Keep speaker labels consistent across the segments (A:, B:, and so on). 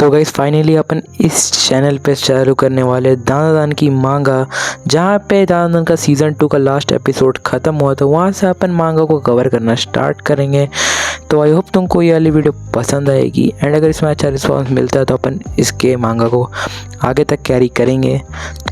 A: तो guys finally अपन इस channel पे चालू करने वाले दानादान की मांगा, जहाँ पे दानादान का सीज़न 2 का लास्ट एपिसोड ख़त्म हुआ था। वहाँ से अपन मांगा को कवर करना स्टार्ट करेंगे। तो आई होप तुमको ये वाली वीडियो पसंद आएगी एंड अगर इसमें अच्छा रिस्पांस मिलता है तो अपन इसके मांगा को आगे तक कैरी करेंगे।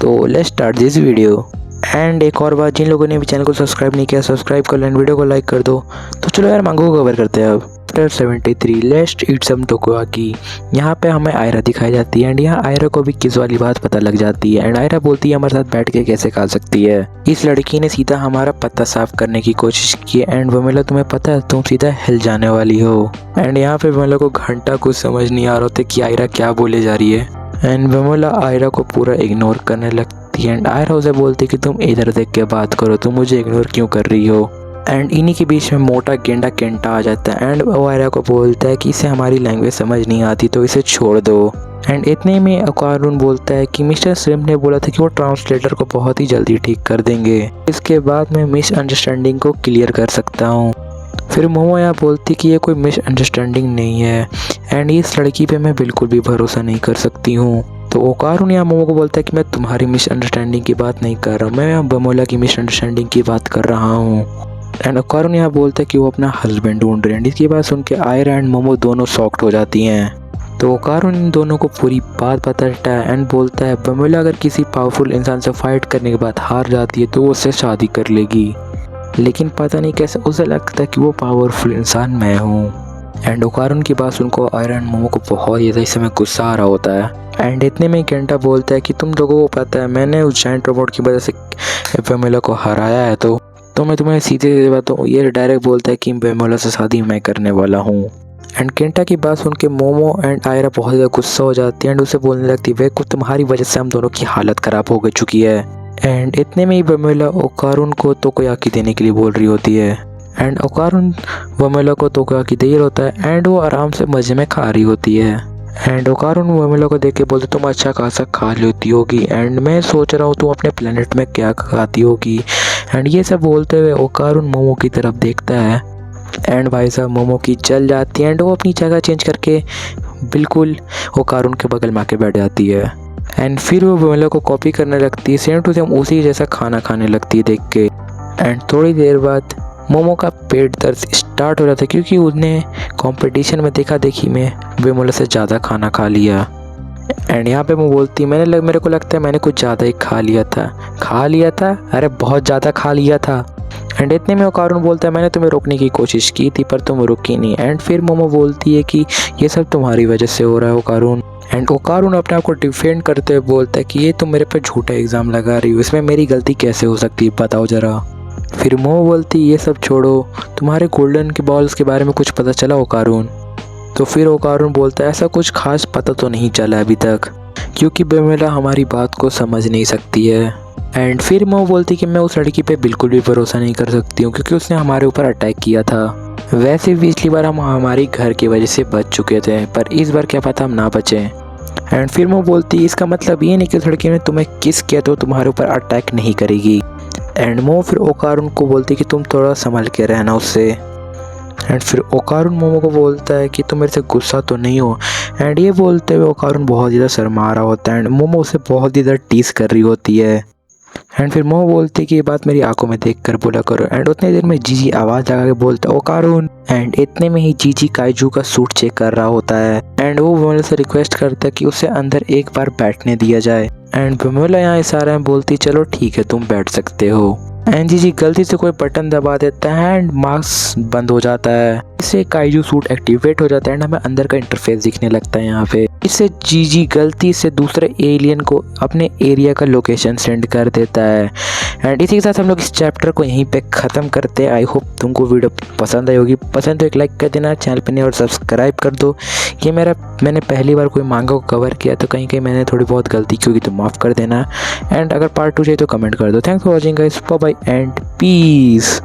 A: तो let's start this video. And एक और बात, जिन लोगों ने भी चैनल को सब्सक्राइब नहीं किया सब्सक्राइब कर लो एंड वीडियो को लाइक कर दो। तो चलो यार मांगा को कवर करते हैं अब। चैप्टर 73 लेट्स ईट सम टोकोयाकी। यहाँ पे हमें आयरा दिखाई जाती है एंड यहाँ आयरा को भी किस वाली बात पता लग जाती है एंड आयरा बोलती है हमारे साथ बैठ के कैसे खा सकती है। इस लड़की ने सीधा हमारा पत्ता साफ करने की कोशिश की एंड वमिला तुम्हें पता है तुम सीधा हिल जाने वाली हो। एंड यहाँ पे वमिला को घंटा कुछ समझ नहीं आ रहा होता कि आयरा क्या बोले जा रही है एंड वमिला आयरा को पूरा इग्नोर करने लगती है एंड आयरा उसे बोलती कि तुम इधर देख के बात करो, तुम मुझे इग्नोर क्यों कर रही हो। एंड इन्हीं के बीच में मोटा गेंडा केंटा आ जाता है एंड वो आयरा को बोलता है कि इसे हमारी लैंग्वेज समझ नहीं आती तो इसे छोड़ दो। एंड इतने में ओकारुन बोलता है कि मिस्टर श्रिम्प ने बोला था कि वो ट्रांसलेटर को बहुत ही जल्दी ठीक कर देंगे, इसके बाद मैं मिसअंडरस्टैंडिंग को क्लियर कर सकता हूँ। फिर मोमो यहाँ बोलती कि ये कोई मिसअंडरस्टैंडिंग नहीं है एंड इस लड़की पे मैं बिल्कुल भी भरोसा नहीं कर सकती हूँ। तो ओकारुन यहाँ मोमो को बोलता है कि मैं तुम्हारी मिसअंडरस्टैंडिंग की बात नहीं कर रहा हूँ, मैं बमोला की मिसअंडरस्टैंडिंग की बात कर रहा हूँ। एंड ओकारुन यहाँ बोलता है कि वो अपना हस्बैंड ढूंढ रहे हैं। इसकी बात सुन के आयरा एंड मोमो दोनों शॉक्ड हो जाती हैं। तो ओकारुन इन दोनों को पूरी बात बताता है एंड बोलता है बमोला अगर किसी पावरफुल इंसान से फाइट करने के बाद हार जाती है तो वो उससे शादी कर लेगी, लेकिन पता नहीं कैसे उसे लगता है कि वो पावरफुल इंसान मैं हूँ। एंड ओकारुन की बात सुनकर आयरा एंड मोमो को बहुत ज़्यादा इस समय गुस्सा आ रहा होता है। एंड इतने में गेंटा बोलता है कि तुम लोगों को पता है मैंने उस जायंट रोबोट की वजह से बमोला को हराया है, तो मैं तुम्हें सीधे बताऊँ, ये डायरेक्ट बोलता है कि बमोला से शादी मैं करने वाला हूँ। एंड केंटा की बात सुन के मोमो एंड आयरा बहुत ज़्यादा गुस्सा हो जाती है एंड उसे बोलने लगती है वे कुछ तुम्हारी वजह से हम दोनों की हालत ख़राब हो गई चुकी है। एंड इतने में ही बमोला ओकारुन को टोकोयाकी देने के लिए बोल रही होती है एंड ओकारुन बमोला को टोकोयाकी दे रहा होता है एंड वो आराम से मज़े में खा रही होती है। एंड ओकारुन बमोला को देख के बोलते तुम अच्छा खासा खा लेती होगी एंड मैं सोच रहा हूँ तुम अपने प्लेनेट में क्या खाती होगी। एंड ये सब बोलते हुए ओकारुन मोमो की तरफ देखता है एंड भाई साहब मोमो की चल जाती है एंड वो अपनी जगह चेंज करके बिल्कुल ओकारुन के बगल में आके बैठ जाती है। एंड फिर वो बमोला को कॉपी करने लगती है, सेम टू सेम उसी जैसा खाना खाने लगती है देख के। एंड थोड़ी देर बाद मोमो का पेट दर्द स्टार्ट हो जाता है क्योंकि उसने कंपटीशन में देखा देखी में बमोला से ज़्यादा खाना खा लिया। एंड यहाँ पे वो बोलती मेरे को लगता है मैंने कुछ ज़्यादा ही खा लिया था, अरे बहुत ज़्यादा खा लिया था। एंड इतने में ओकारुन बोलता है मैंने तुम्हें रोकने की कोशिश की थी पर तुम रुकी नहीं। एंड फिर मोमो बोलती है कि ये सब तुम्हारी वजह से हो रहा है ओकारुन। एंड ओकारुन अपने आप को डिफेंड करते हुए बोलता है कि ये तुम मेरे पे झूठा एग्ज़ाम लगा रही हो, इसमें मेरी गलती कैसे हो सकती है बताओ ज़रा। फिर मोमो बोलती ये सब छोड़ो, तुम्हारे गोल्डन के बॉल्स के बारे में कुछ पता चला ओकारुन। तो फिर ओकारुन बोलता है ऐसा कुछ खास पता तो नहीं चला अभी तक क्योंकि बमोला हमारी बात को समझ नहीं सकती है। एंड फिर मोमो बोलती कि मैं उस लड़की पे बिल्कुल भी भरोसा नहीं कर सकती हूँ क्योंकि उसने हमारे ऊपर अटैक किया था। वैसे भी पिछली बार हम हमारी घर की वजह से बच चुके थे पर इस बार क्या पता हम ना बचें। एंड फिर मोमो बोलती इसका मतलब ये नहीं कि उस लड़की ने तुम्हें किस किया तो तुम्हारे ऊपर अटैक नहीं करेगी। एंड मोमो फिर ओकारुन को बोलती कि तुम थोड़ा संभल के रहना उससे। एंड फिर ओकारुन मोमो को बोलता है कि तुम मेरे से गुस्सा तो नहीं हो। एंड ये बोलते हुए ओकारुन बहुत ज़्यादा शर्मा रहा होता है एंड मोमो उसे बहुत ज़्यादा टीस कर रही होती है। एंड फिर मोमो बोलती है कि ये बात मेरी आंखों में देख कर बोला करो। एंड उतने देर में जीजी आवाज़ लगा के बोलता है ओकारुन। एंड इतने में ही जीजी काइजू का सूट चेक कर रहा होता है एंड वो बमोला से रिक्वेस्ट करता है कि उसे अंदर एक बार बैठने दिया जाए। एंड बमोला यहाँ इशारे में बोलती चलो ठीक है तुम बैठ सकते हो। एंड जीजी गलती से कोई बटन दबा देता है एंड मास्क बंद हो जाता है, इससे काइजू सूट एक्टिवेट हो जाता है एंड हमें अंदर का इंटरफेस दिखने लगता है यहाँ पे। इससे जीजी गलती से दूसरे एलियन को अपने एरिया का लोकेशन सेंड कर देता है। एंड इसी के साथ हम लोग इस चैप्टर को यहीं पे ख़त्म करते हैं। आई होप तुमको वीडियो पसंद आई होगी, पसंद तो एक लाइक कर देना, चैनल पे नहीं और सब्सक्राइब कर दो। ये मैंने पहली बार कोई मांगा को कवर किया तो कहीं मैंने थोड़ी बहुत गलती की होगी तो माफ़ कर देना। एंड अगर पार्ट 2 चाहिए तो कमेंट कर दो। Thanks for watching guys, bye bye and piece.